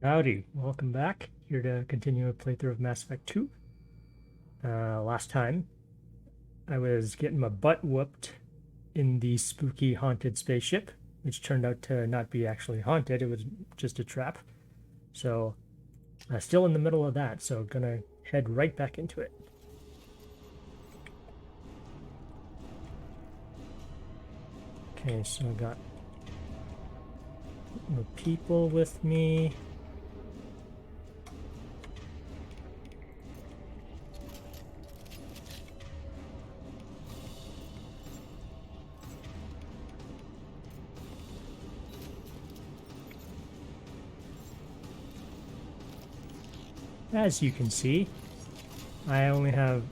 Howdy, welcome back. Here to continue a playthrough of Mass Effect 2. Last time, I was getting my butt whooped in the spooky haunted spaceship, which turned out to not be actually haunted, it was just a trap. So, still in the middle of that, so gonna head right back into it. Okay, so I got the people with me. As you can see, I only have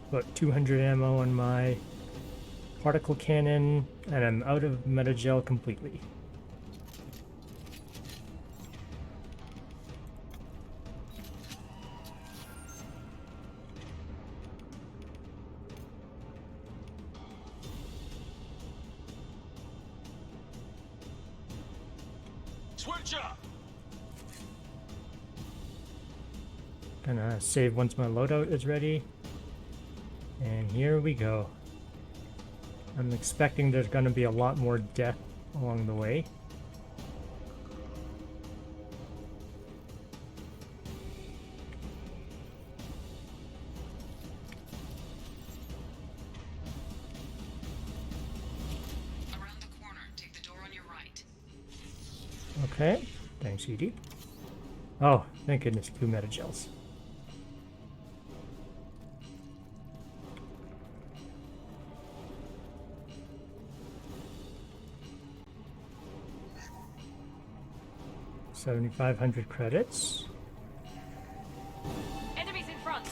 about 200 ammo on my particle cannon, and I'm out of metagel completely. Switch up. Gonna save once my loadout is ready. And here we go. I'm expecting there's gonna be a lot more death along the way. Around the corner, take the door on your right. Okay, thanks, Edie. Oh, thank goodness, 2 metagels. $7,500 credits. Enemies in front.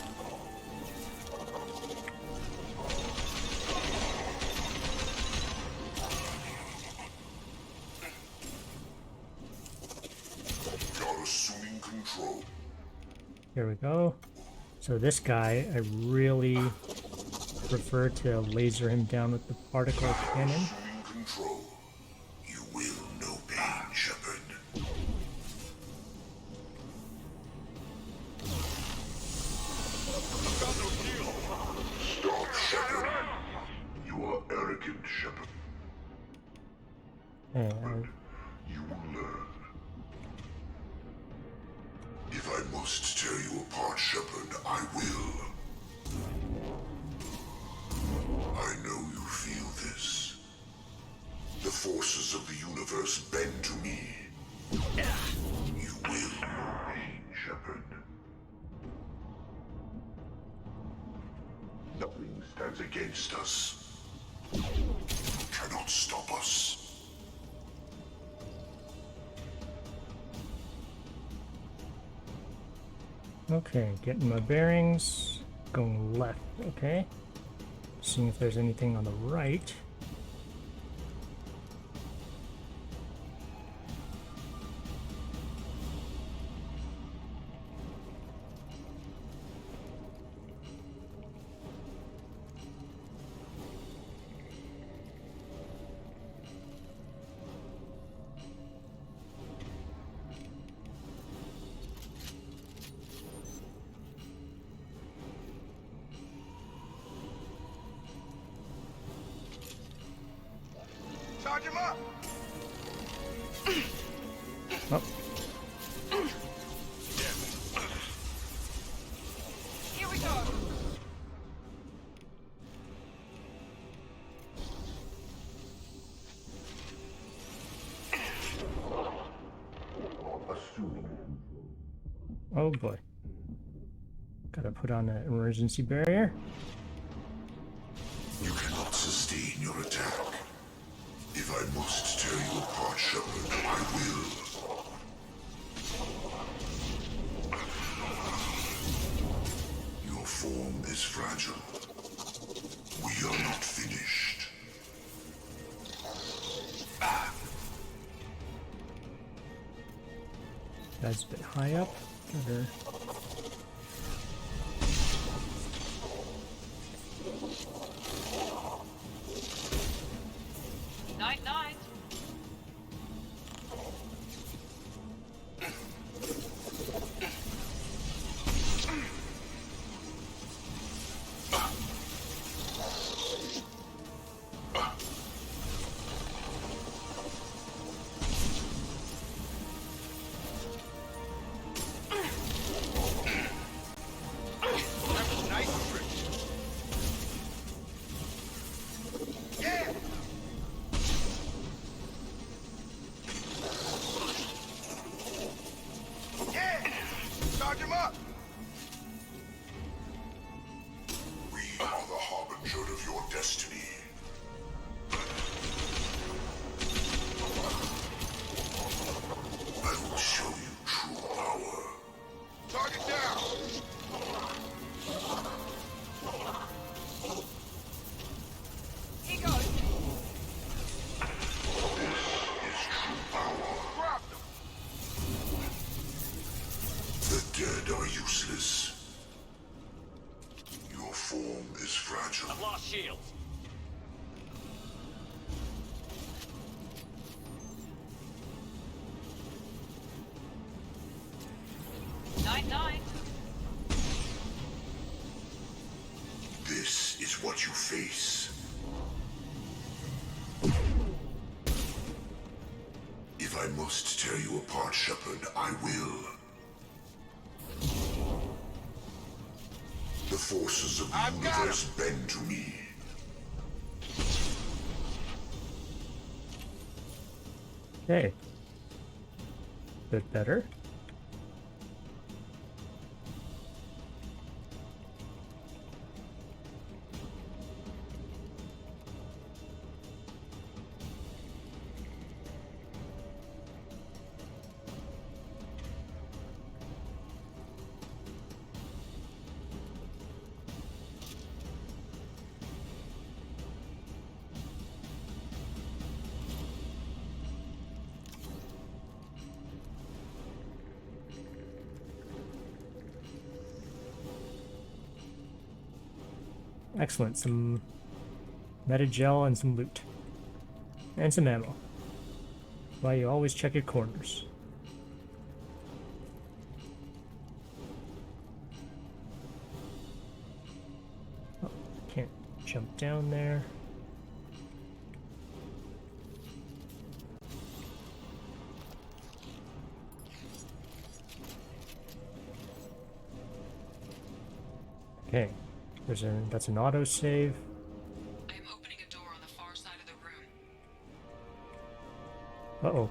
You're assuming control. Here we go. So this guy, I really prefer to laser him down with the particle cannon. Assuming control. You will know pain, Shepard. Stop, Shepard. You are arrogant, Shepard. And You will learn. If I must tear you apart, Shepard, I will. I know you feel this. The forces of the universe bend to me. You will know pain, Shepard. Nothing stands against us. You cannot stop us. okay, getting my bearings. Going left, okay. Seeing if there's anything on the right. Charge him up! Oh, Here we go. Assuming oh boy. Gotta put on an emergency barrier. you cannot sustain your attack. If I must tear you apart, Shepard, I will. Your form is fragile. We are not finished. That's a bit high up. Better. Night, night. Night night. This is what you face. If I must tear you apart, Shepard, I will. The forces of the universe bend to me. Okay. Bit better. Excellent. Some metagel and some loot. And some ammo. Why you always check your corners. Oh, can't jump down there. Okay. That's an autosave. I am opening a door on the far side of the room. Uh-oh.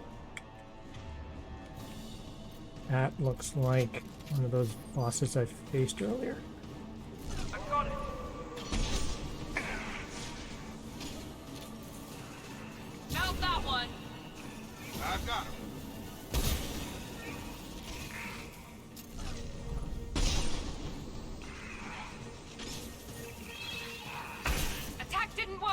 That looks like one of those bosses I faced earlier. I got it. Found that one. I got him. Attack didn't work.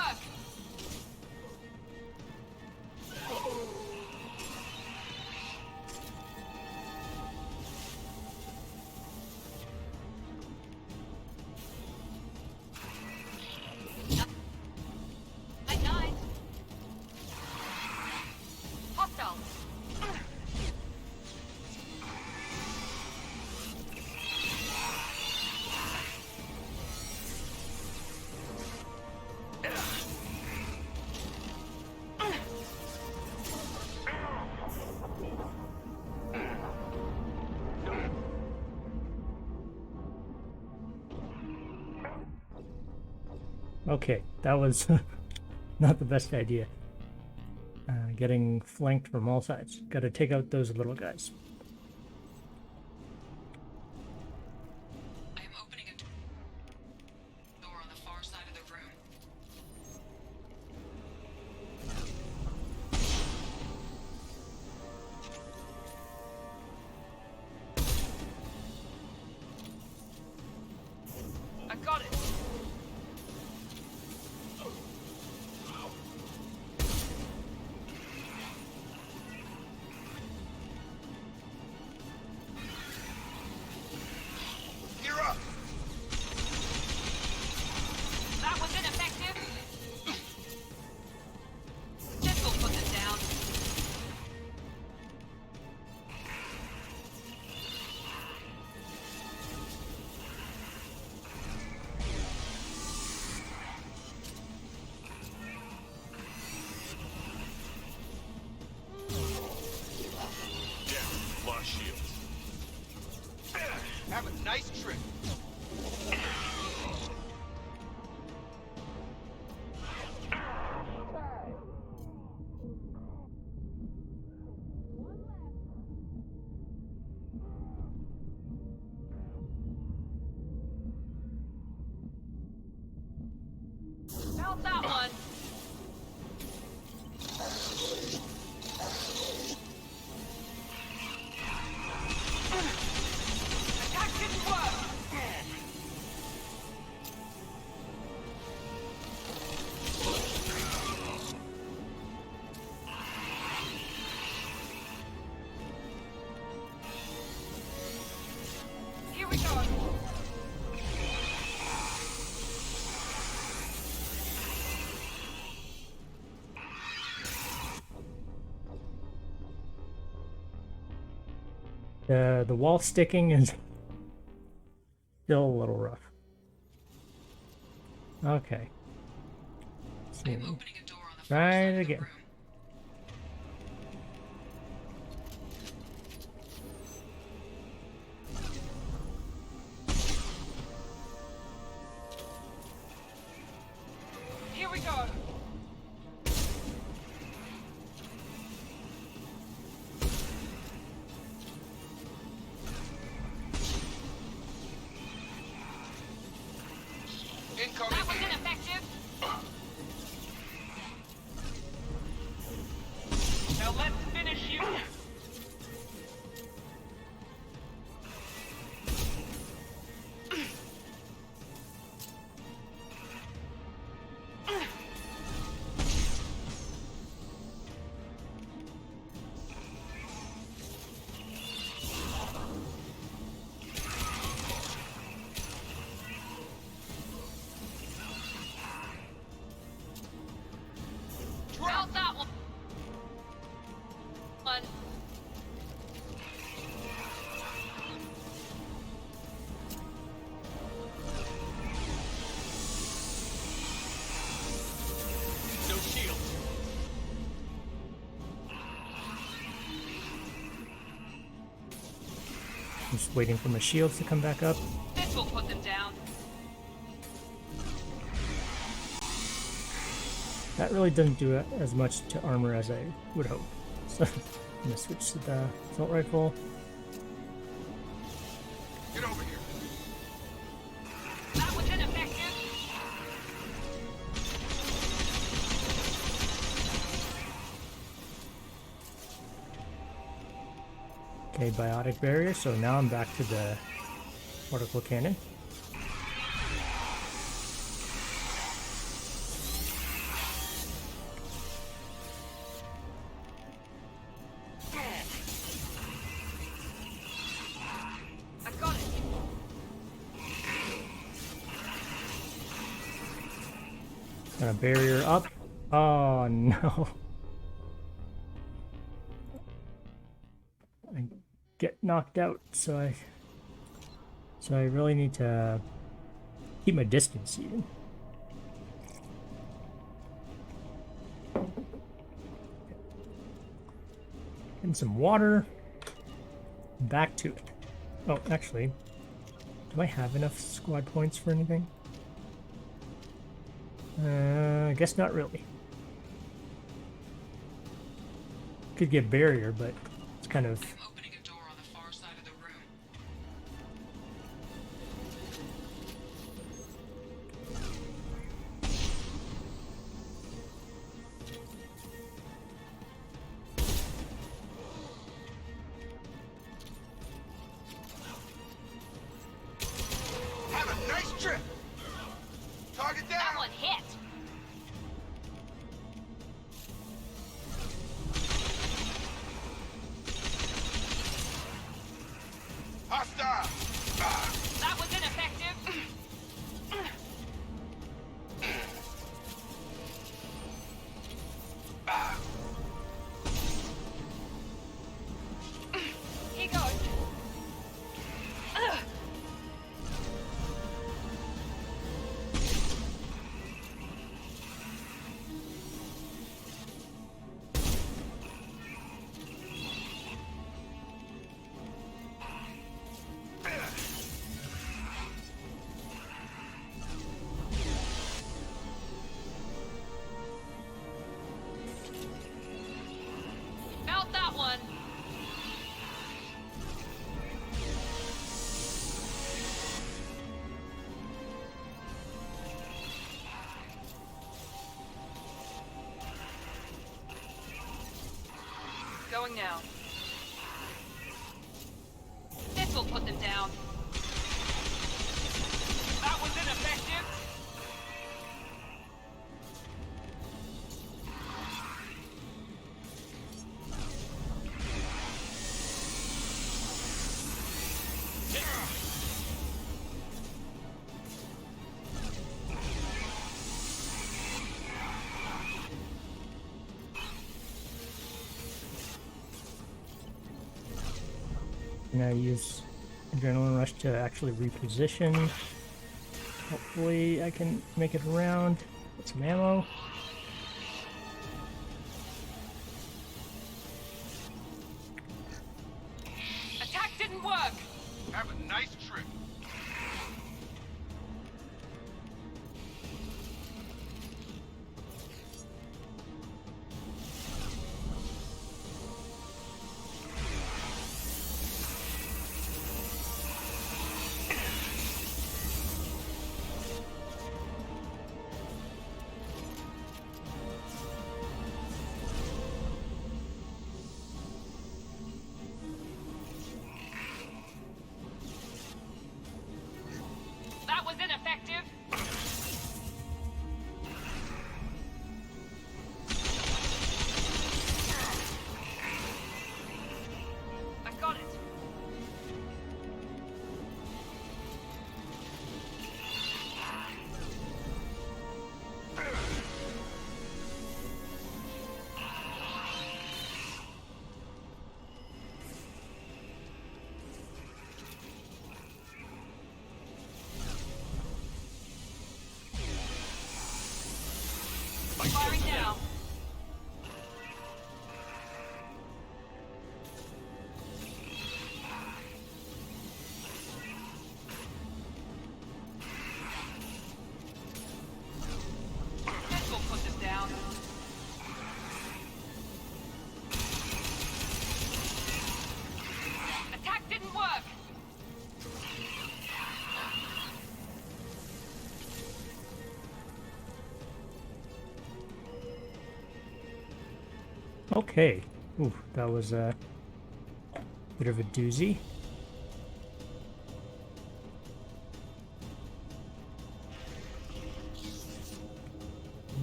Night night. Hostile. Okay, that was not the best idea. Getting flanked from all sides. Gotta take out those little guys. I am opening a door on the far side of the room. I got it. You're up. That was ineffective. This will put them down. Yeah, lost shields. Have a nice trip. Found that one. Attack didn't work. Here we go. The wall sticking is Still a little rough. Okay. I'm See. opening a door on the far Right side of the again. room. Here we go. Incoming. That was ineffective. Now let's finish you. Drop that one. No shield. Just waiting for my shields to come back up. This will put them down. That really doesn't do as much to armor as I would hope. So I'm gonna switch to the assault rifle. Get over here. That was ineffective. Okay, biotic barrier. So now I'm back to the particle cannon. I got it. Got a barrier up. Oh no. I get knocked out, so I really need to keep my distance even. Getting some water. Back to it. Oh, actually, do I have enough squad points for anything? I guess not really. Could get barrier, but it's kind of I'm opening a door on the far side of the room. Have a nice trip. Target down. That one hit. Hostile. Ah. That was ineffective. Here goes. Mount that one. Going now. This will put them down. That was ineffective. and I use adrenaline rush to actually reposition. Hopefully I can make it around. Get some ammo. Attack didn't work! Have a nice trip. That was ineffective! I got it! Firing now! This will put them down. Attack didn't work! Okay. Ooh, that was a bit of a doozy.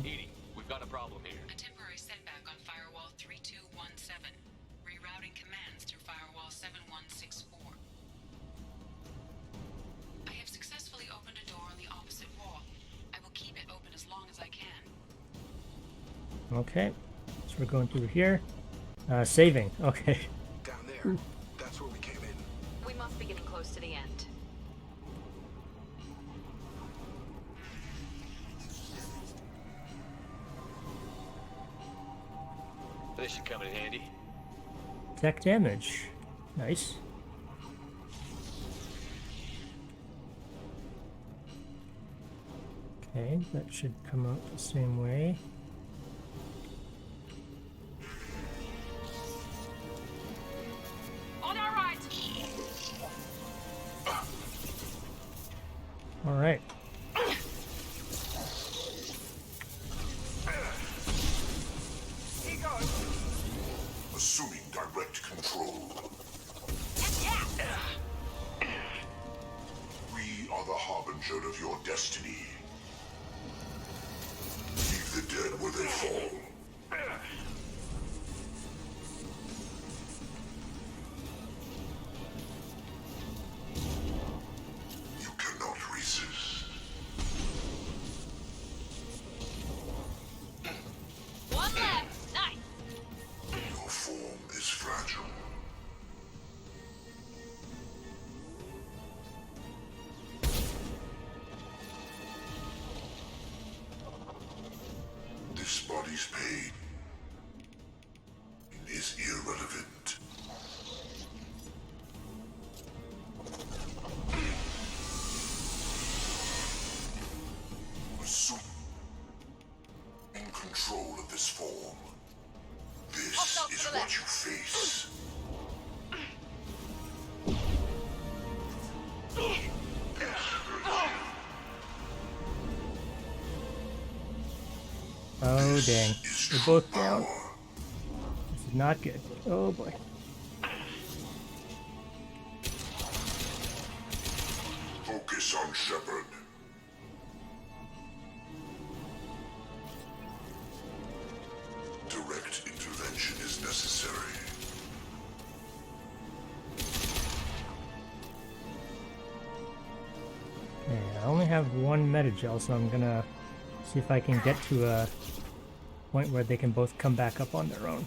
Edie, we've got a problem here. A temporary setback on firewall 3217. Rerouting commands through firewall 7164. I have successfully opened a door on the opposite wall. I will keep it open as long as I can. Okay. So we're going through here. Saving. Okay. Down there. That's where we came in. We must be getting close to the end. This should come in handy. Tech damage. Nice. Okay, that should come out the same way. On our right! All right. He goes. Assuming direct control. We are the harbinger of your destiny. Leave the dead where they fall. You cannot resist. One left! Nice! Your form is fragile. This body's pain is irrelevant. Assume in control of this form. This Hostile to is the what left. you face. Oh dang. Is They're true both down. power. This is not good. Oh boy. Focus on Shepard. Direct intervention is necessary. Okay, I only have one metagel, so I'm gonna see if I can get to a point where they can both come back up on their own.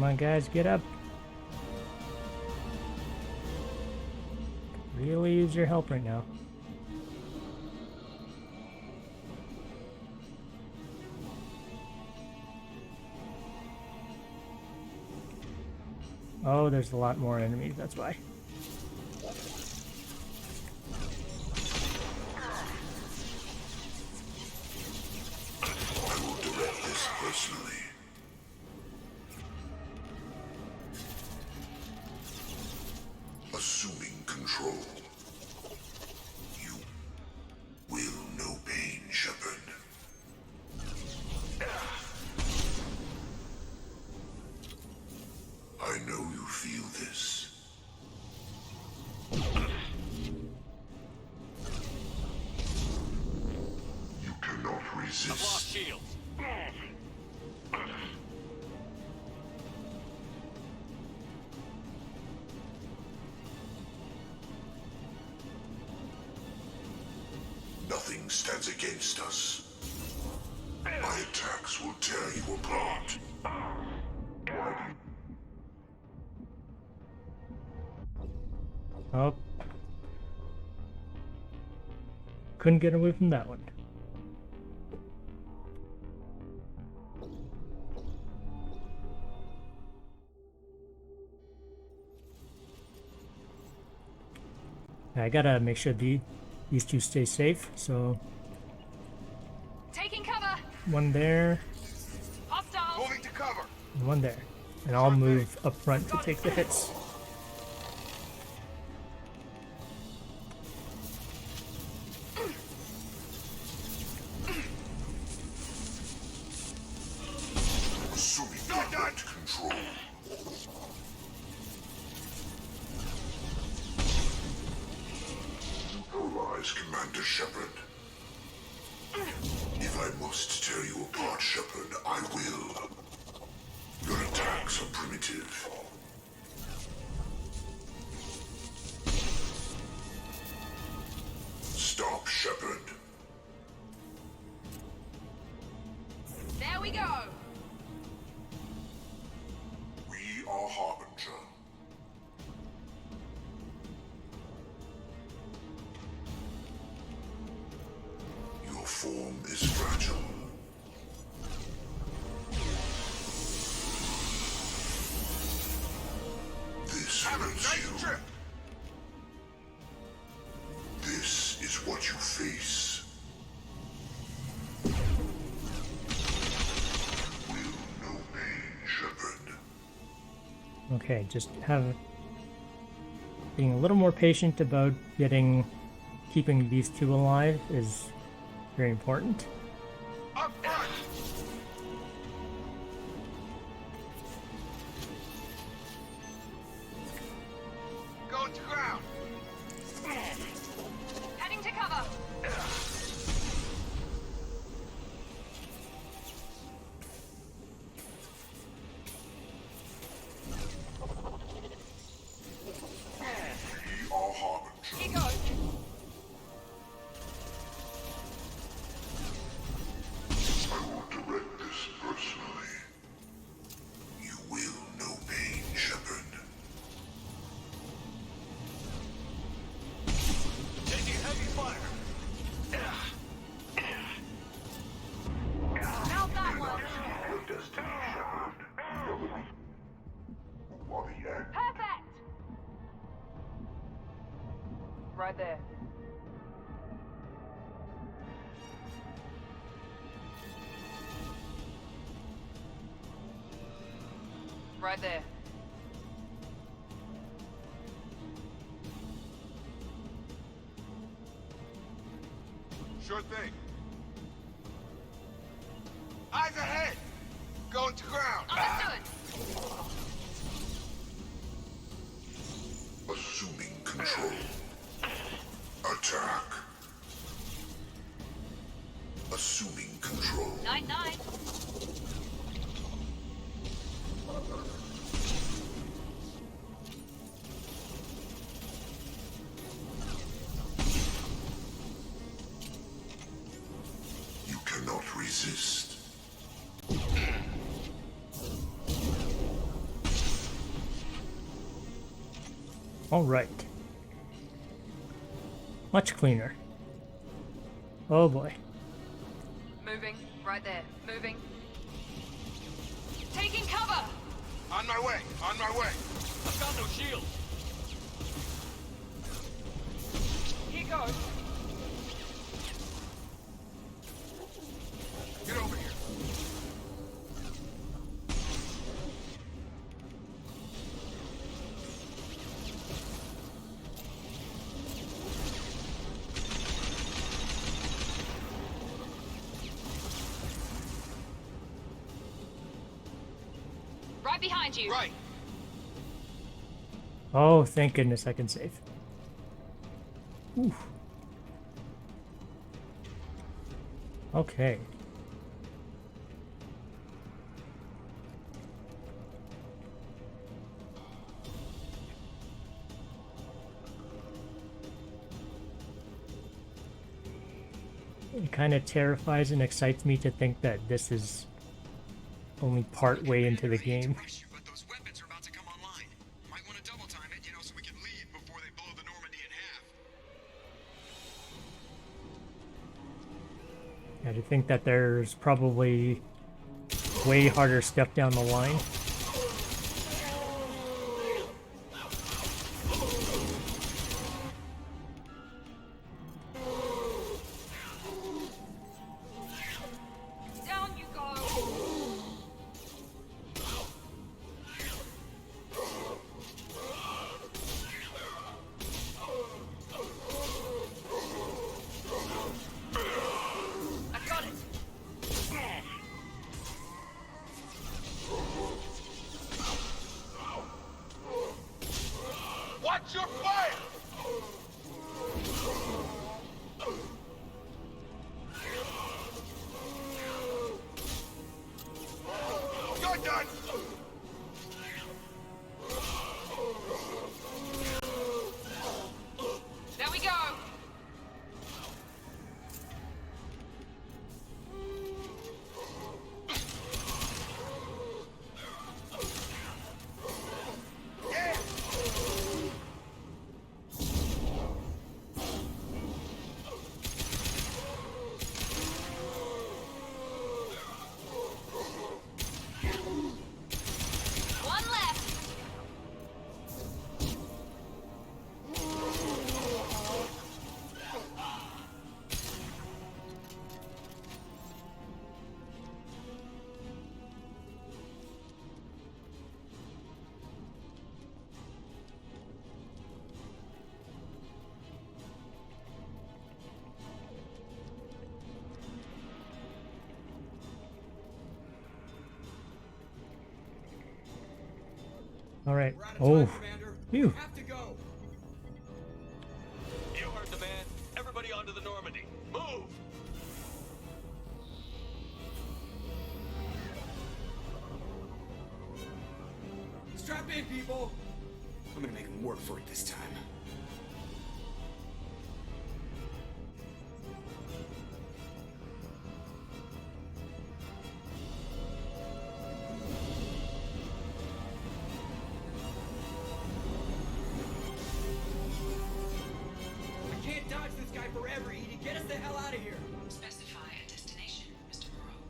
Come on, guys, get up. Really use your help right now. Oh, there's a lot more enemies, that's why. I will direct this personally. Assuming control. You will know pain, Shepard. I know you feel this. You cannot I've lost resist. shields. Nothing stands against us. My attacks will tear you apart. Oh. Couldn't get away from that one. I gotta make sure these two stay safe, so Taking cover. one there, Hostile. Moving to cover. and one there. And I'll move up front to take the hits. Assuming direct control. Neutralize Commander Shepard. If I must tear you apart, Shepard, I will. Your attacks are primitive. Stop, Shepard. There we go. We are Harbinger. Your form is fragile. This Have a hurts nice you. trip. This is what you face. Will no pain, Shepard. Okay, just being a little more patient about keeping these two alive is very important. Up front. Going to ground. Heading to cover. We are Harbinger. Here goes. I will direct this personally. You will know pain, Shepard. Taking heavy fire. Mount that one. Your destiny, Shepard. You are the end. Perfect. Right there. Right there. Sure thing. Eyes ahead. Going to ground. Understood. Assuming control. Attack. Assuming control. 9-9. You cannot resist. All right. Much cleaner. Oh boy. Moving. Right there. Moving. Taking cover! On my way. On my way. I've got no shield. Here goes. Get over here. Right behind you. Right. Oh, thank goodness I can save. Oof. Okay. It kind of terrifies and excites me to think that this is only part way into the game. But those weapons are about to come online. Might want to double time it, so we can leave before they blow the Normandy in half. Yeah, to think that there's probably way harder stuff down the line. Down you go. I got it. Watch your fire! You're done! There we go. Yeah! One left. All right. We're out of Oh, time, Commander. phew. We have to go. You heard the man. Everybody onto the Normandy. Move! Strap in, people. I'm gonna make them work for it this time. We can't dodge this guy forever, Edie. Get us the hell out of here. Specify a destination, Mr. Morrow.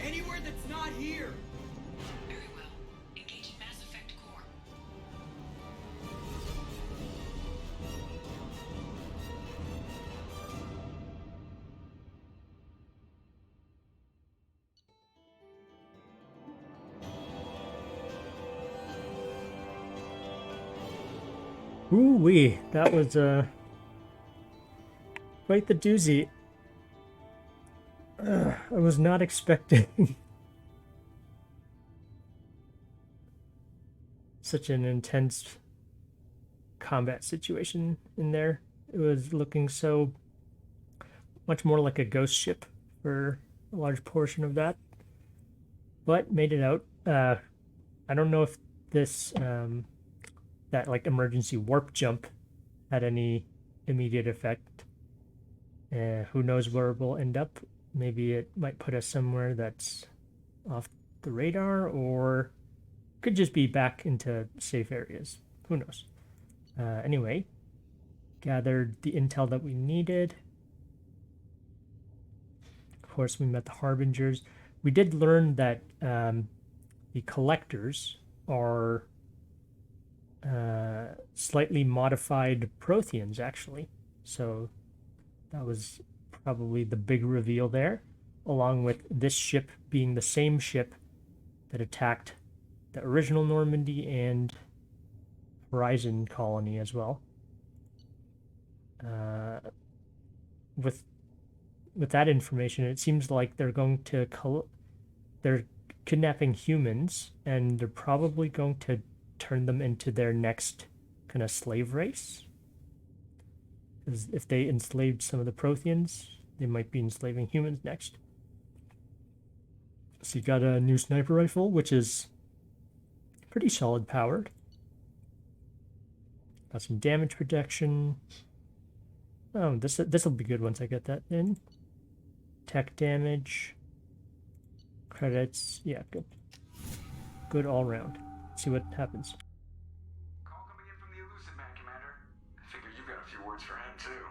Anywhere that's not here. Very well. Engaging Mass Effect core. Ooh wee, that was quite the doozy. I was not expecting such an intense combat situation in there. It was looking so much more like a ghost ship for a large portion of that, but made it out. I don't know if this that like emergency warp jump had any immediate effect. Who knows where we'll end up? Maybe it might put us somewhere that's off the radar, or Could just be back into safe areas. Who knows? Anyway, gathered the intel that we needed. Of course, we met the Harbingers. We did learn that the Collectors are slightly modified Protheans, actually. So that was probably the big reveal there, along with this ship being the same ship that attacked the original Normandy and Horizon colony as well. With that information, it seems like they're going to they're kidnapping humans, and they're probably going to turn them into their next kind of slave race. Because if they enslaved some of the Protheans, they might be enslaving humans next. So you got a new sniper rifle, which is pretty solid powered. Got some damage protection. Oh, this will be good once I get that in. Tech damage. Credits. Yeah, good. Good all round. See what happens. Call coming in from the Elusive Man, Commander. I figure you've got a few words for him, too.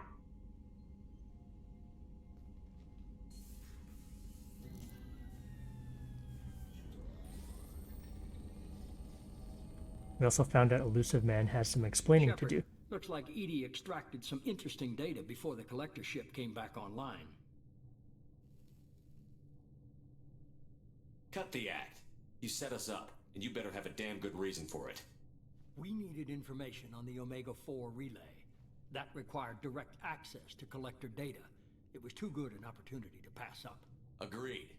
We also found out Elusive Man has some explaining Shepard, to do. looks like Edie extracted some interesting data before the collector ship came back online. Cut the act. You set us up, and you better have a damn good reason for it. We needed information on the Omega-4 relay. That required direct access to collector data. It was too good an opportunity to pass up. Agreed.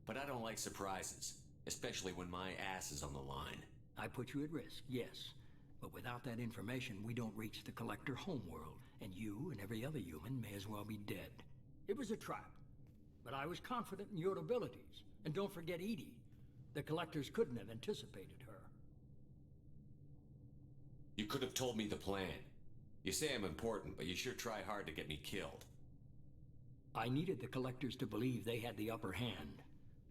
But I don't like surprises, especially when my ass is on the line. I put you at risk, yes. But without that information, we don't reach the collector homeworld, and you and every other human may as well be dead. It was a trap, but I was confident in your abilities. And don't forget Edie. The collectors couldn't have anticipated her. You could have told me the plan. You say I'm important, but you sure try hard to get me killed. I needed the collectors to believe they had the upper hand.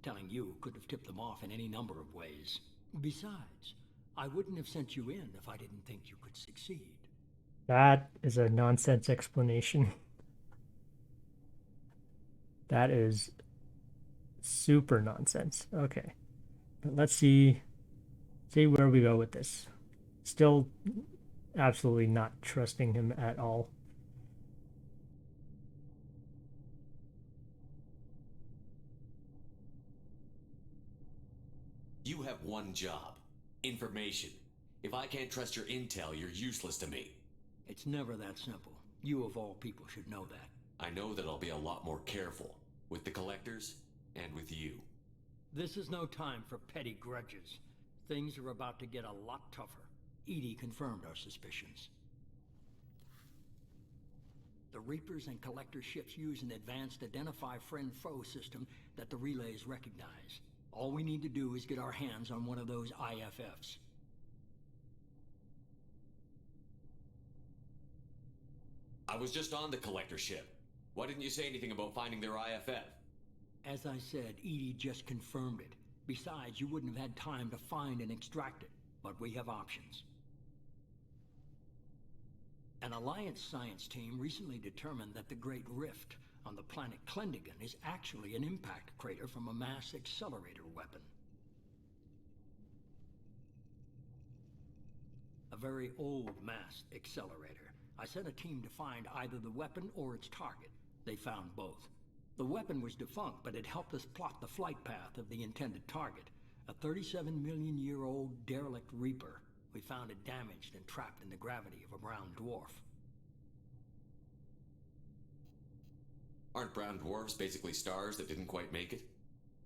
Telling you could have tipped them off in any number of ways. Besides, I wouldn't have sent you in if I didn't think you could succeed. That is a nonsense explanation. That is super nonsense. Okay. But let's see where we go with this. Still absolutely not trusting him at all. You have one job. Information. If I can't trust your intel, you're useless to me. It's never that simple. You of all people should know that. I know that I'll be a lot more careful. With the collectors, and with you. This is no time for petty grudges. Things are about to get a lot tougher. Edie confirmed our suspicions. The Reapers and Collector ships use an advanced identify friend-foe system that the relays recognize. All we need to do is get our hands on one of those IFFs. I was just on the Collector ship. Why didn't you say anything about finding their IFF? As I said, Edie just confirmed it. Besides, you wouldn't have had time to find and extract it. But we have options. An Alliance science team recently determined that the Great Rift on the planet Klendigan is actually an impact crater from a mass accelerator weapon. A very old mass accelerator. I sent a team to find either the weapon or its target. They found both. The weapon was defunct, but it helped us plot the flight path of the intended target. A 37-million-year-old derelict Reaper. We found it damaged and trapped in the gravity of a brown dwarf. Aren't brown dwarfs basically stars that didn't quite make it?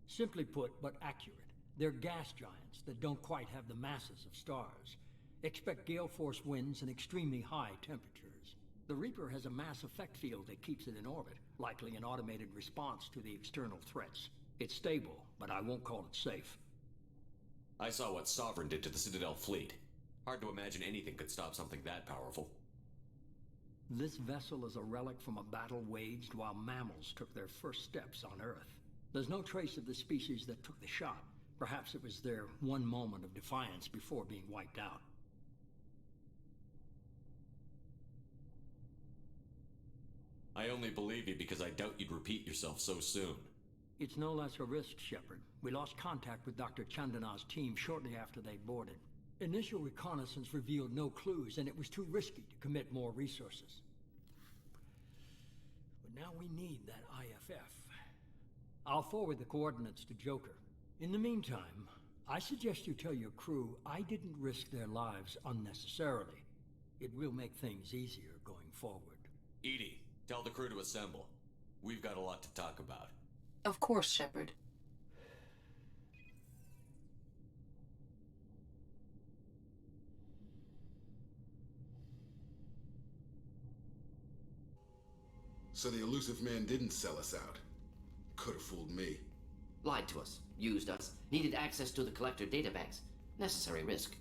Simply put, but accurate. They're gas giants that don't quite have the masses of stars. Expect gale force winds and extremely high temperatures. The Reaper has a mass effect field that keeps it in orbit, likely an automated response to the external threats. It's stable, but I won't call it safe. I saw what Sovereign did to the Citadel fleet. Hard to imagine anything could stop something that powerful. This vessel is a relic from a battle waged while mammals took their first steps on Earth. There's no trace of the species that took the shot, Perhaps it was their one moment of defiance before being wiped out. I only believe you because I doubt you'd repeat yourself so soon. It's no less a risk, Shepard. We lost contact with Dr. Chandana's team shortly after they boarded. Initial reconnaissance revealed no clues, and it was too risky to commit more resources. But now we need that IFF. I'll forward the coordinates to Joker. In the meantime, I suggest you tell your crew I didn't risk their lives unnecessarily. It will make things easier going forward. Edie, tell the crew to assemble. We've got a lot to talk about. Of course, Shepard. So the elusive man didn't sell us out. Could have fooled me. Lied to us, used us, needed access to the Collector databanks. Necessary risk.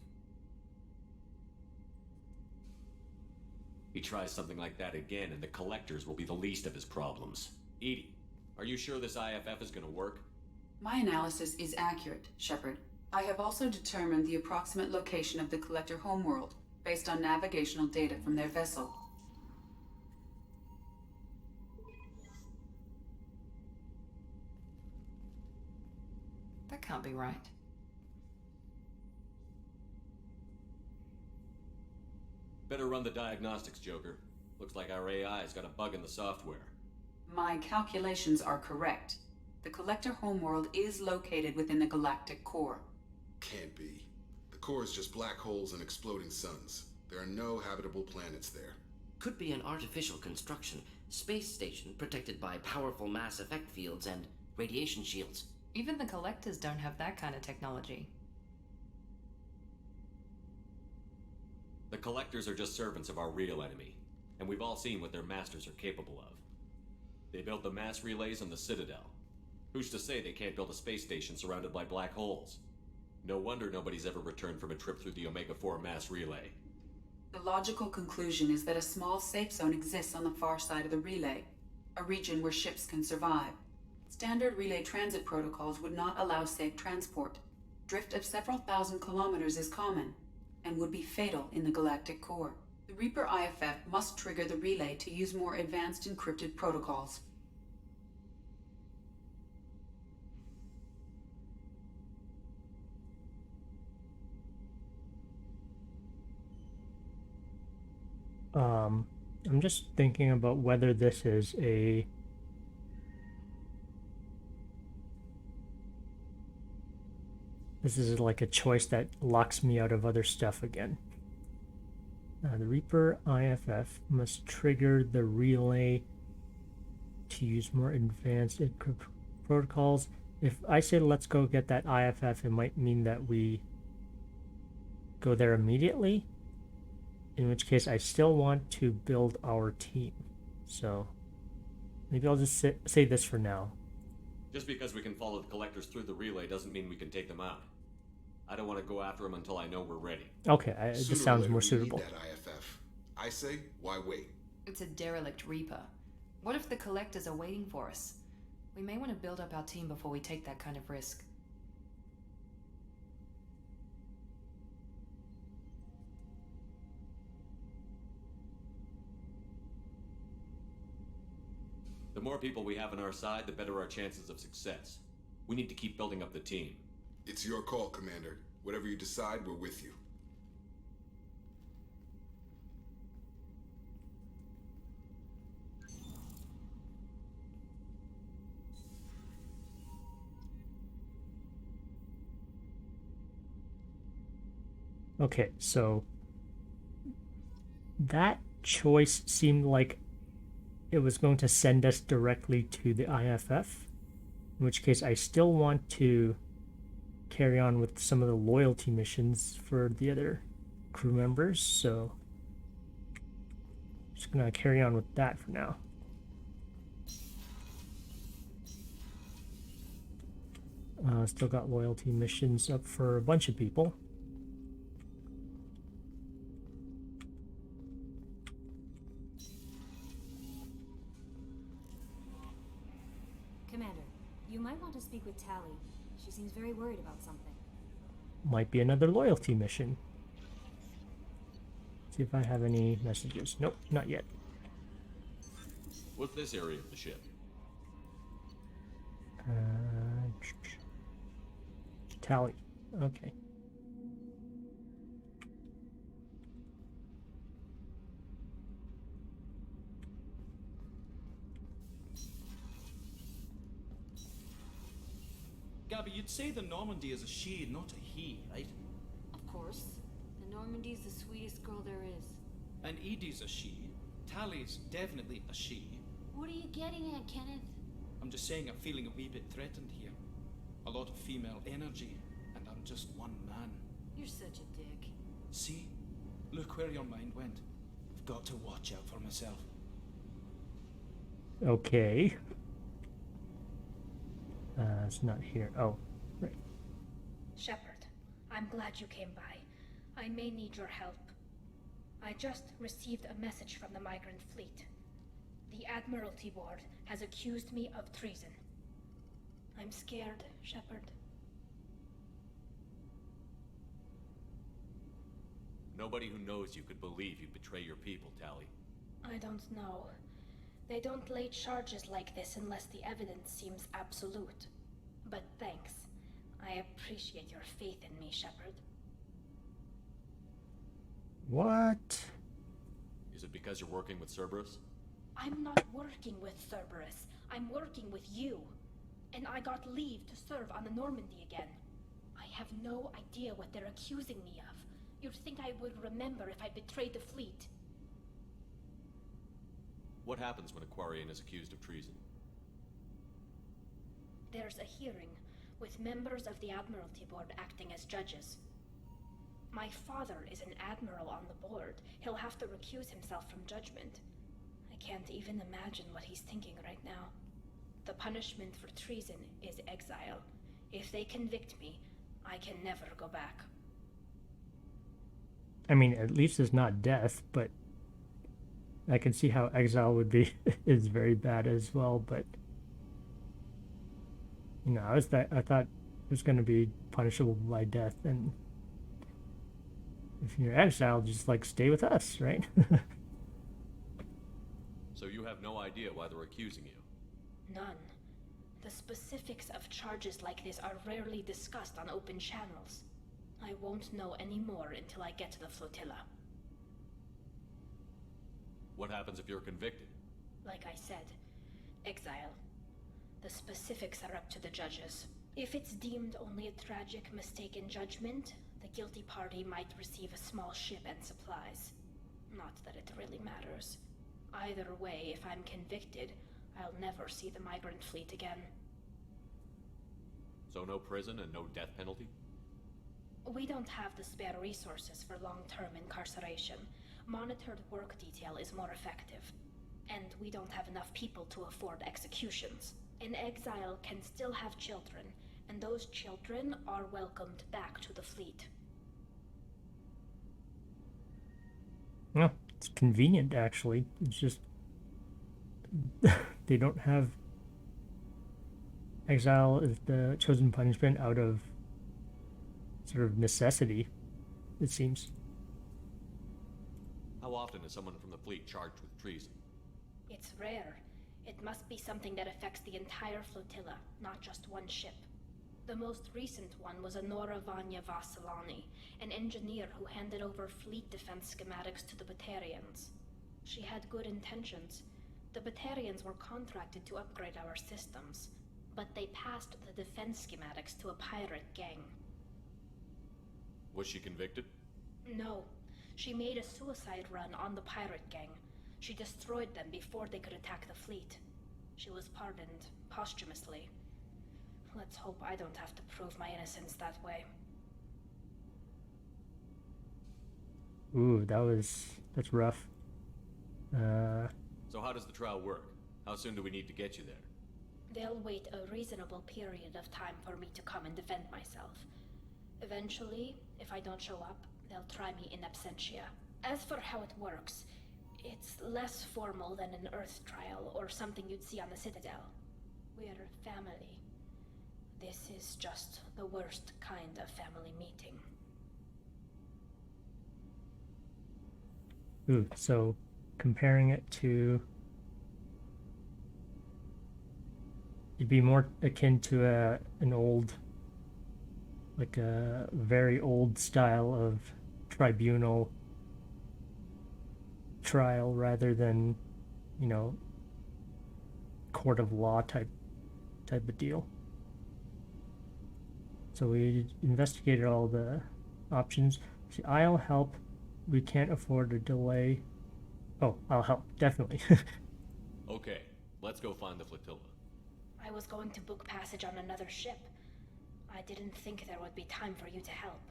He tries something like that again, and the Collectors will be the least of his problems. Edie, are you sure this IFF is gonna work? My analysis is accurate, Shepard. I have also determined the approximate location of the Collector homeworld, based on navigational data from their vessel. That can't be right. Better run the diagnostics, Joker. Looks like our AI's got a bug in the software. My calculations are correct. The Collector homeworld is located within the galactic core. Can't be. The core is just black holes and exploding suns. There are no habitable planets there. Could be an artificial construction, space station protected by powerful mass effect fields and radiation shields. Even the Collectors don't have that kind of technology. The Collectors are just servants of our real enemy, and we've all seen what their masters are capable of. They built the mass relays on the Citadel. Who's to say they can't build a space station surrounded by black holes? No wonder nobody's ever returned from a trip through the Omega-4 mass relay. The logical conclusion is that a small safe zone exists on the far side of the relay, a region where ships can survive. Standard relay transit protocols would not allow safe transport. Drift of several thousand kilometers is common, and would be fatal in the galactic core. The Reaper IFF must trigger the relay to use more advanced encrypted protocols. I'm just thinking about whether this is a like a choice that locks me out of other stuff again. The Reaper IFF must trigger the relay to use more advanced encryption protocols. If I say let's go get that IFF, it might mean that we go there immediately, in which case I still want to build our team. So maybe I'll just say this for now. Just because we can follow the Collectors through the relay doesn't mean we can take them out. I don't want to go after them until I know we're ready. Okay, this sounds more suitable. That IFF. I say, why wait? It's a derelict Reaper. What if the Collectors are waiting for us? We may want to build up our team before we take that kind of risk. The more people we have on our side, the better our chances of success. We need to keep building up the team. It's your call, Commander. Whatever you decide, we're with you. Okay, so that choice seemed like it was going to send us directly to the IFF, in which case I still want to carry on with some of the loyalty missions for the other crew members, so I'm just gonna carry on with that for now. Still got loyalty missions up for a bunch of people. Commander, you might want to speak with Tally. She seems very worried about something. Might be another loyalty mission. See if I have any messages. Nope, not yet. What's this area of the ship? Tally. Okay. Gabby, you'd say the Normandy is a she, not a he, right? Of course. The Normandy's the sweetest girl there is. And Edie's a she. Tally's definitely a she. What are you getting at, Kenneth? I'm just saying I'm feeling a wee bit threatened here. A lot of female energy, and I'm just one man. You're such a dick. See? Look where your mind went. I've got to watch out for myself. Okay. It's not here. Oh, right. Shepard, I'm glad you came by. I may need your help. I just received a message from the migrant fleet. The Admiralty Board has accused me of treason. I'm scared, Shepard. Nobody who knows you could believe you betray your people, Tally. I don't know. They don't lay charges like this unless the evidence seems absolute. But thanks. I appreciate your faith in me, Shepard. What? Is it because you're working with Cerberus? I'm not working with Cerberus. I'm working with you. And I got leave to serve on the Normandy again. I have no idea what they're accusing me of. You'd think I would remember if I betrayed the fleet. What happens when a Quarian is accused of treason? There's a hearing, with members of the Admiralty Board acting as judges. My father is an admiral on the board. He'll have to recuse himself from judgment. I can't even imagine what he's thinking right now. The punishment for treason is exile. If they convict me, I can never go back. I mean, at least it's not death, but I can see how exile would be is very bad as well, but you know, I thought it was going to be punishable by death, and if you're exiled, just like stay with us, right? So you have no idea why they're accusing you? None. The specifics of charges like this are rarely discussed on open channels. I won't know any more until I get to the flotilla. What happens if you're convicted? Like I said, exile. The specifics are up to the judges. If it's deemed only a tragic mistake in judgment, the guilty party might receive a small ship and supplies. Not that it really matters. Either way, if I'm convicted, I'll never see the migrant fleet again. So no prison and no death penalty? We don't have the spare resources for long-term incarceration. Monitored work detail is more effective. And we don't have enough people to afford executions. An exile can still have children, and those children are welcomed back to the fleet. Well, it's convenient, actually. It's just they don't have exile as the chosen punishment out of sort of necessity, it seems. How often is someone from the fleet charged with treason? It's rare. It must be something that affects the entire flotilla, not just one ship. The most recent one was Honora Vanya Vasilani, an engineer who handed over fleet defense schematics to the Batarians. She had good intentions. The Batarians were contracted to upgrade our systems, but they passed the defense schematics to a pirate gang. Was she convicted? No. She made a suicide run on the pirate gang. She destroyed them before they could attack the fleet. She was pardoned posthumously. Let's hope I don't have to prove my innocence that way. Ooh, that's rough. So how does the trial work? How soon do we need to get you there? They'll wait a reasonable period of time for me to come and defend myself. Eventually, if I don't show up, they'll try me in absentia. As for how it works, it's less formal than an Earth trial or something you'd see on the Citadel. We're family. This is just the worst kind of family meeting. Ooh, so comparing it to, it'd be more akin to an old, like a very old style of tribunal trial rather than, you know, court of law type of deal. So we investigated all the options. See, I'll help. We can't afford a delay. Oh, I'll help, definitely. Okay, let's go find the flotilla. I was going to book passage on another ship. I didn't think there would be time for you to help.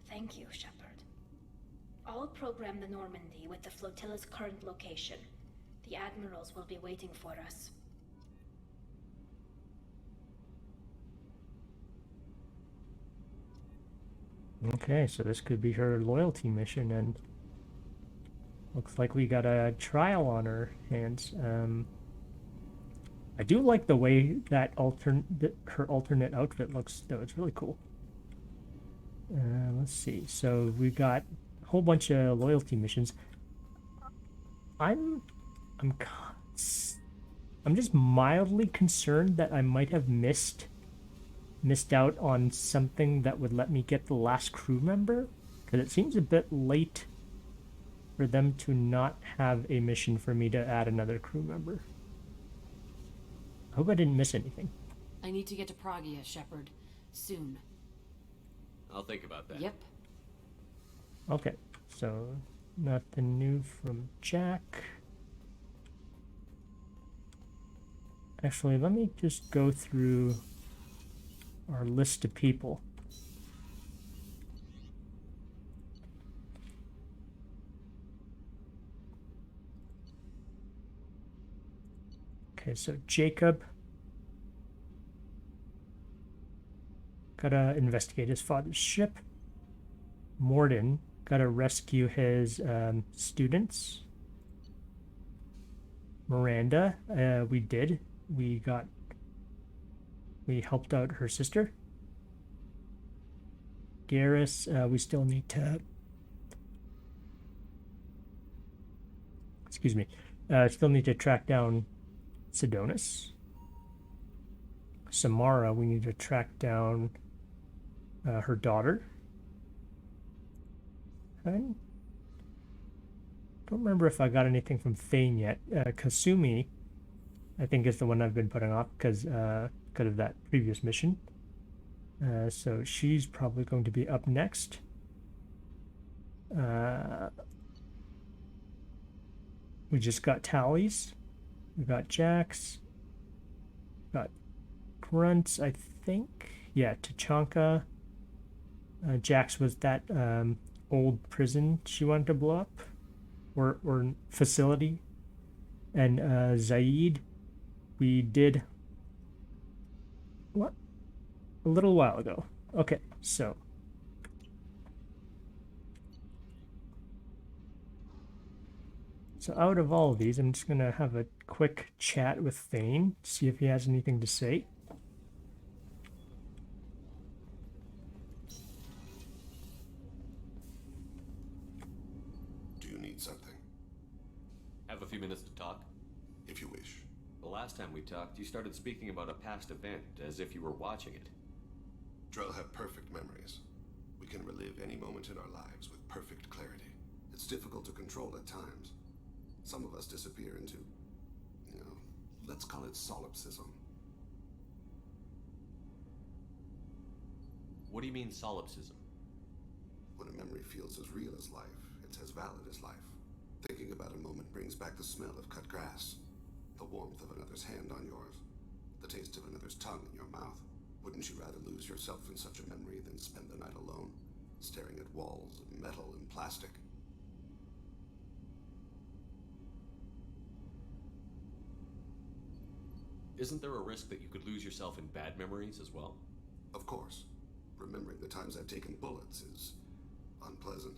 Thank you, Shepard. I'll program the Normandy with the flotilla's current location. The admirals will be waiting for us. Okay, so this could be her loyalty mission, and looks like we got a trial on our hands. I do like the way that her alternate outfit looks, though. It's really cool. Let's see. So we got a whole bunch of loyalty missions. I'm just mildly concerned that I might have missed out on something that would let me get the last crew member, because it seems a bit late for them to not have a mission for me to add another crew member. I hope I didn't miss anything. I need to get to Pragia, Shepard. Soon. I'll think about that. Yep. Okay, so nothing new from Jack. Actually, let me just go through our list of people. Okay, so Jacob. Gotta investigate his father's ship. Morden. Gotta rescue his students. Miranda. We did. We helped out her sister. Garrus, we still need to... Excuse me. Still need to track down Sidonis. Samara, we need to track down her daughter. I don't remember if I got anything from Thane yet. Kasumi, I think, is the one I've been putting off because of that previous mission. So she's probably going to be up next. We just got tallies. We got Jax. Got Grunts, I think. Yeah, Tachanka. Jax was that old prison she wanted to blow up. Or facility. And Zaid, we did... What? A little while ago. Okay, so... So out of all of these, I'm just going to have a quick chat with Thane, see if he has anything to say. Do you need something? Have a few minutes to talk? If you wish. The last time we talked, you started speaking about a past event as if you were watching it. Drell have perfect memories. We can relive any moment in our lives with perfect clarity. It's difficult to control at times. Some of us disappear into, let's call it solipsism. What do you mean, solipsism? When a memory feels as real as life, it's as valid as life. Thinking about a moment brings back the smell of cut grass, the warmth of another's hand on yours, the taste of another's tongue in your mouth. Wouldn't you rather lose yourself in such a memory than spend the night alone, staring at walls of metal and plastic? Isn't there a risk that you could lose yourself in bad memories as well? Of course. Remembering the times I've taken bullets is unpleasant.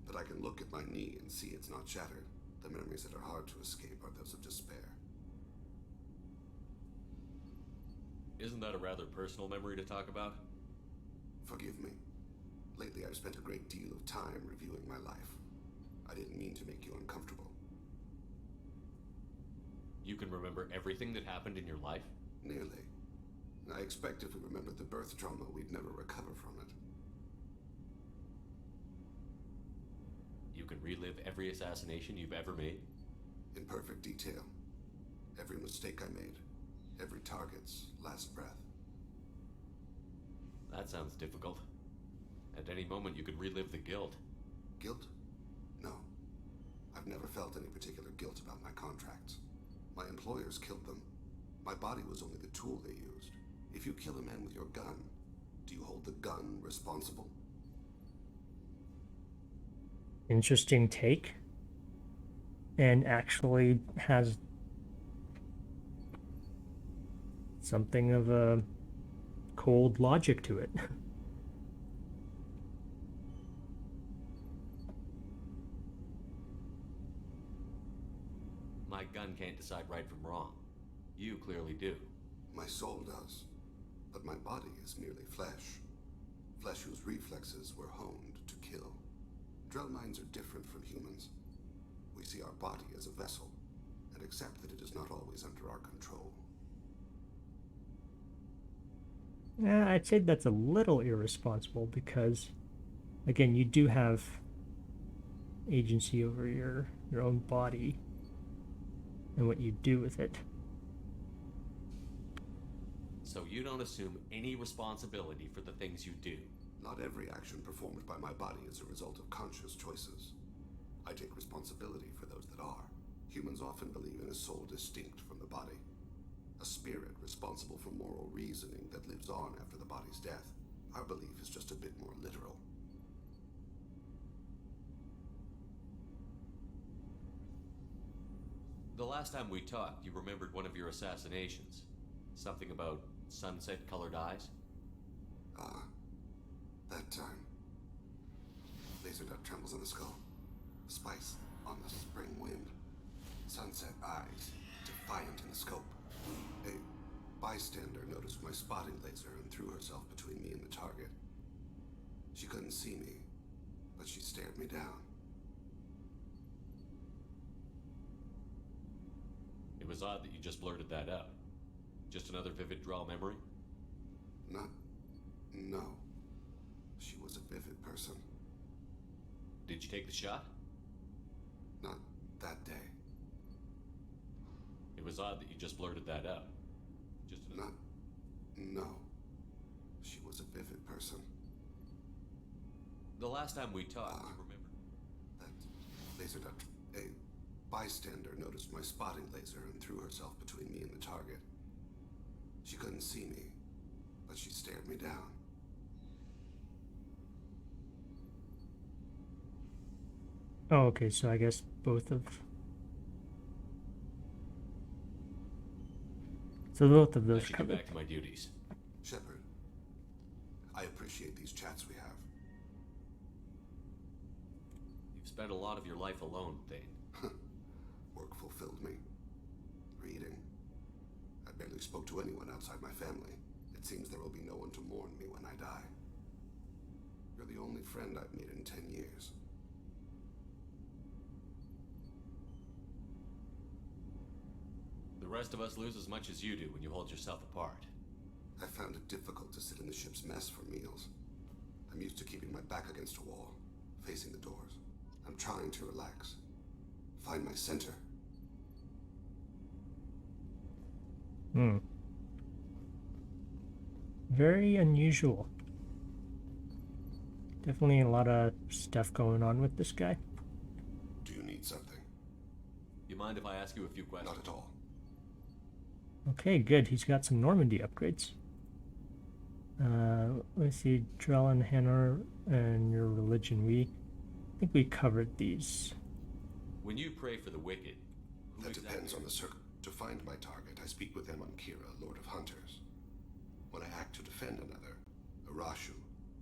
But I can look at my knee and see it's not shattered. The memories that are hard to escape are those of despair. Isn't that a rather personal memory to talk about? Forgive me. Lately, I've spent a great deal of time reviewing my life. I didn't mean to make you uncomfortable. You can remember everything that happened in your life? Nearly. I expect if we remembered the birth trauma, we'd never recover from it. You can relive every assassination you've ever made? In perfect detail. Every mistake I made. Every target's last breath. That sounds difficult. At any moment, you could relive the guilt. Guilt? No. I've never felt any particular guilt about my contracts. My employers killed them. My body was only the tool they used. If you kill a man with your gun, do you hold the gun responsible? Interesting take. And actually has something of a cold logic to it. My gun can't decide right from wrong. You clearly do. My soul does. But my body is merely flesh. Flesh whose reflexes were honed to kill. Drell minds are different from humans. We see our body as a vessel, and accept that it is not always under our control. Yeah, I'd say that's a little irresponsible because, again, you do have agency over your own body and what you do with it. So you don't assume any responsibility for the things you do? Not every action performed by my body is a result of conscious choices. I take responsibility for those that are. Humans often believe in a soul distinct from the body. A spirit responsible for moral reasoning that lives on after the body's death. Our belief is just a bit more literal. The last time we talked, you remembered one of your assassinations. Something about sunset-colored eyes? Ah, that time. Laser dot trembles in the skull. Spice on the spring wind. Sunset eyes, defiant in the scope. A bystander noticed my spotting laser and threw herself between me and the target. She couldn't see me, but she stared me down. It was odd that you just blurted that out. Just another vivid draw memory? No. She was a vivid person. Did you take the shot? Not that day. It was odd that you just blurted that out. Just another... No. She was a vivid person. The last time we talked, you remember? That laser dot... A bystander noticed my spotting laser and threw herself between me and the target. She couldn't see me, but she stared me down. Oh, okay, so I guess both of... So both of those I should covered. get back to my duties. Shepard, I appreciate these chats we have. You've spent a lot of your life alone, Thane. Work fulfilled me. Reading. I barely spoke to anyone outside my family. It seems there will be no one to mourn me when I die. You're the only friend I've made in 10 years. The rest of us lose as much as you do when you hold yourself apart. I found it difficult to sit in the ship's mess for meals. I'm used to keeping my back against a wall, facing the doors. I'm trying to relax. Find my center. Very unusual. Definitely a lot of stuff going on with this guy. Do you need something? You mind if I ask you a few questions? Not at all. Okay, good. He's got some Normandy upgrades. Let's see, Drell and Hannah and your religion. I think we covered these. When you pray for the wicked, that depends on the circle. To find my target, I speak with Kira, Lord of Hunters. When I act to defend another, Arashu,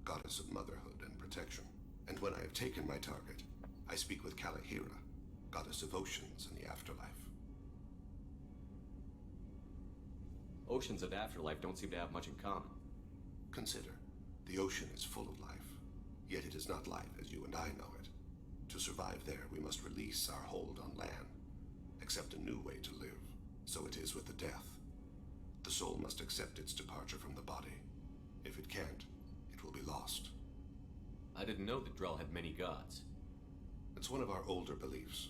goddess of motherhood and protection. And when I have taken my target, I speak with Kalahira, goddess of oceans and the afterlife. Oceans and afterlife don't seem to have much in common. Consider, the ocean is full of life, yet it is not life as you and I know it. To survive there, we must release our hold on land, accept a new way to live. So it is with the death. The soul must accept its departure from the body. If it can't, it will be lost. I didn't know that Drell had many gods. It's one of our older beliefs.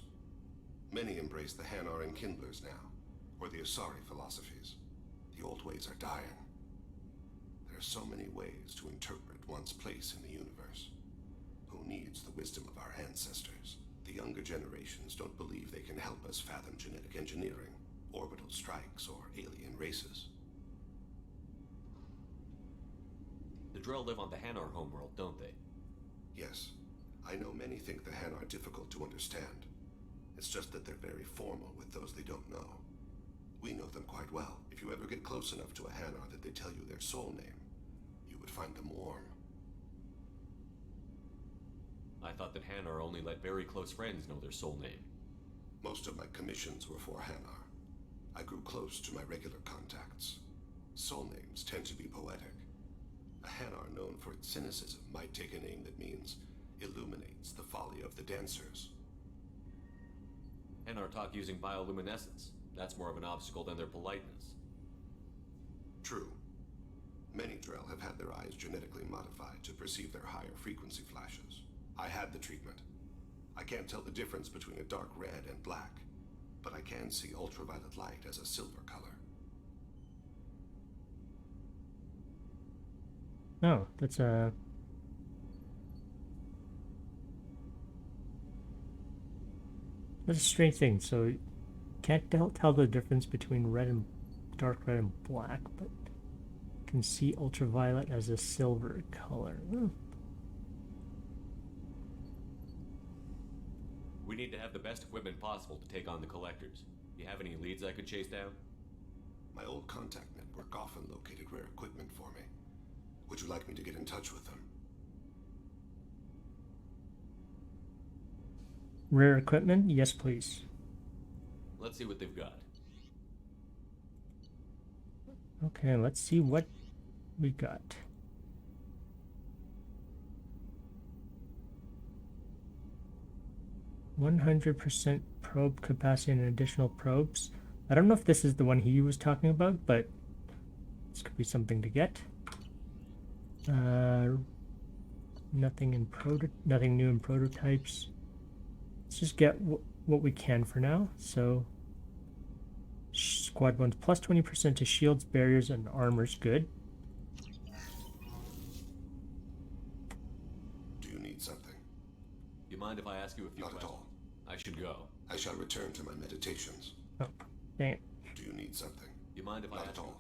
Many embrace the Hanar and Kindlers now, or the Asari philosophies. The old ways are dying. There are so many ways to interpret one's place in the universe. Who needs the wisdom of our ancestors? The younger generations don't believe they can help us fathom genetic engineering, orbital strikes, or alien races. The Drell live on the Hanar homeworld, don't they? Yes. I know many think the Hanar are difficult to understand. It's just that they're very formal with those they don't know. We know them quite well. If you ever get close enough to a Hanar that they tell you their soul name, you would find them warm. I thought that Hanar only let very close friends know their soul name. Most of my commissions were for Hanar. I grew close to my regular contacts. Soul names tend to be poetic. A Hanar known for its cynicism might take a name that means illuminates the folly of the dancers. Hanar talk using bioluminescence. That's more of an obstacle than their politeness. True. Many Drell have had their eyes genetically modified to perceive their higher frequency flashes. I had the treatment. I can't tell the difference between a dark red and black, but I can see ultraviolet light as a silver color. Oh, that's a... That's a strange thing. So, can't tell the difference between red and dark red and black, but can see ultraviolet as a silver color. We need to have the best equipment possible to take on the collectors. You have any leads I could chase down? My old contact network often located rare equipment for me. Would you like me to get in touch with them? Rare equipment? Yes, please. Let's see what they've got. Okay, let's see what we got. 100% probe capacity and additional probes. I don't know if this is the one he was talking about, but this could be something to get. Nothing new in prototypes. Let's just get what we can for now. So, squad 1's plus 20% to shields, barriers, and armor's good. Do you need something? You mind if I ask you a few questions? Not at all. I should go. I shall return to my meditations. Oh, dang it. Do you need something? You mind if I ask you a few?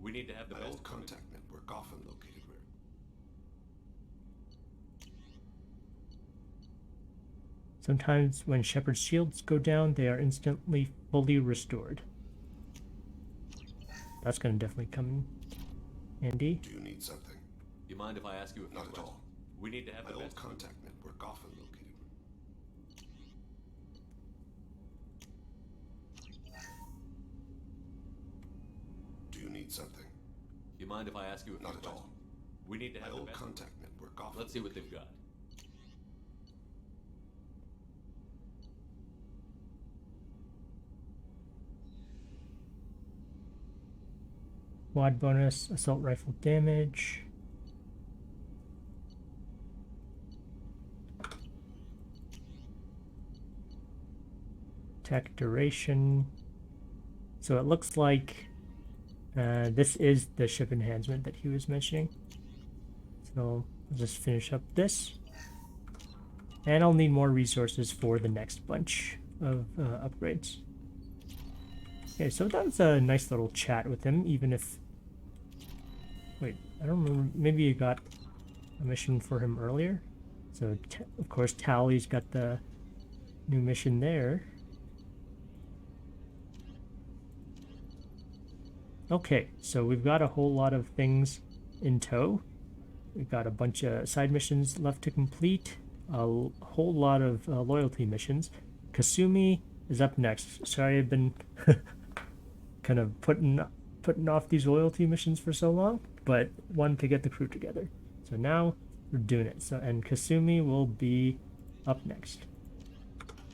We need to have the my best old contact network often located where... Sometimes when Shepard's shields go down, they are instantly fully restored. That's going to definitely come in handy. Do you need something? You mind if I ask you a few Not questions? at all. We need to have my the old best contact network often located. Do you need something? You mind if I ask you a few Not at questions? all. We need to My have the old best contact network often. Let's see what they've got. Quad bonus, assault rifle damage. Attack duration. So it looks like this is the ship enhancement that he was mentioning. So I'll just finish up this. And I'll need more resources for the next bunch of upgrades. Okay, so that was a nice little chat with him, even if... Wait, I don't remember. Maybe you got a mission for him earlier. So, of course, Tally's got the new mission there. Okay, so we've got a whole lot of things in tow. We've got a bunch of side missions left to complete. A whole lot of loyalty missions. Kasumi is up next. Sorry, I've been kind of putting putting off these loyalty missions for so long, but wanted to get the crew together. So now we're doing it. So, and Kasumi will be up next.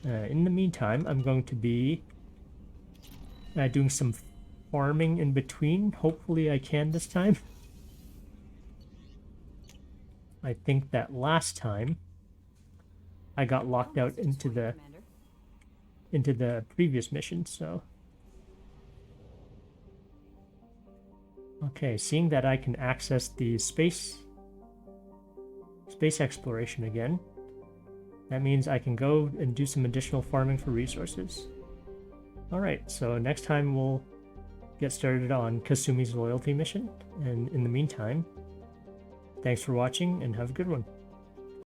In the meantime, I'm going to be doing some farming in between. Hopefully I can this time. I think that last time I got locked out into the previous mission, so. Okay, seeing that I can access the space exploration again, that means I can go and do some additional farming for resources. Alright, so next time we'll get started on Kasumi's loyalty mission, and in the meantime, thanks for watching and have a good one.